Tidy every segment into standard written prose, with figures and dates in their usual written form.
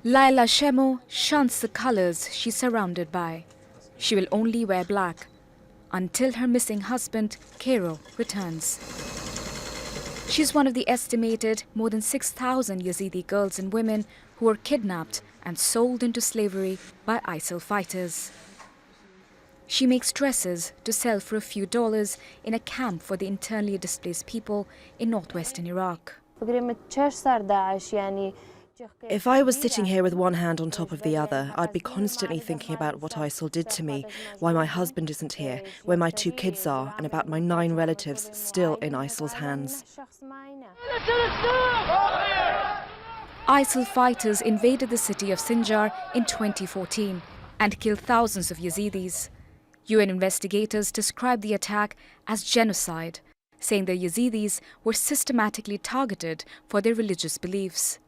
LAYLEH SHEMMO shuns the colors she's surrounded by. She will only wear black until her missing husband, Cairo, returns. She's one of the estimated more than 6,000 Yazidi girls and women who were kidnapped and sold into slavery by ISIL fighters. She makes dresses to sell for a few dollars in a camp for the internally displaced people in northwestern Iraq. If I was sitting here with one hand on top of the other, I'd be constantly thinking about what ISIL did to me, why my husband isn't here, where my 2 kids are, and about my 9 relatives still in ISIL's hands. ISIL fighters invaded the city of Sinjar in 2014 and killed thousands of Yazidis. UN investigators described the attack as genocide, saying the Yazidis were systematically targeted for their religious beliefs.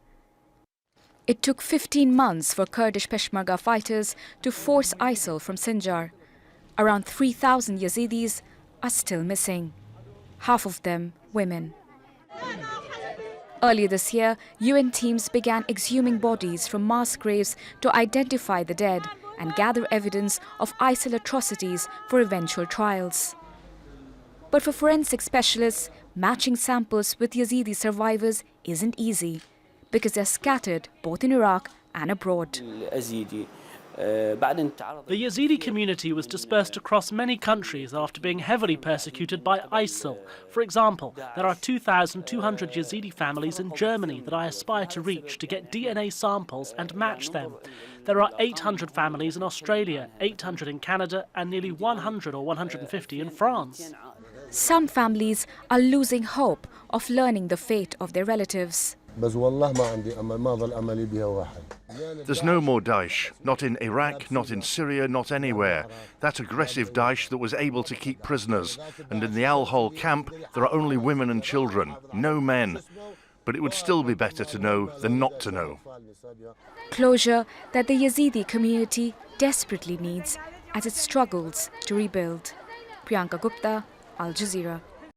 It took 15 months for Kurdish Peshmerga fighters to force ISIL from Sinjar. Around 3,000 Yazidis are still missing, half of them women. Earlier this year, UN teams began exhuming bodies from mass graves to identify the dead and gather evidence of ISIL atrocities for eventual trials. But for forensic specialists, matching samples with Yazidi survivors isn't easy, because they're scattered both in Iraq and abroad. The Yazidi community was dispersed across many countries after being heavily persecuted by ISIL. For example, there are 2,200 Yazidi families in Germany that I aspire to reach to get DNA samples and match them. There are 800 families in Australia, 800 in Canada, and nearly 100 or 150 in France. Some families are losing hope of learning the fate of their relatives. There's no more Daesh, not in Iraq, not in Syria, not anywhere. That aggressive Daesh that was able to keep prisoners. And in the Al-Hol camp, there are only women and children, no men. But it would still be better to know than not to know. Closure that the Yazidi community desperately needs as it struggles to rebuild. Priyanka, Gupta, Al Jazeera.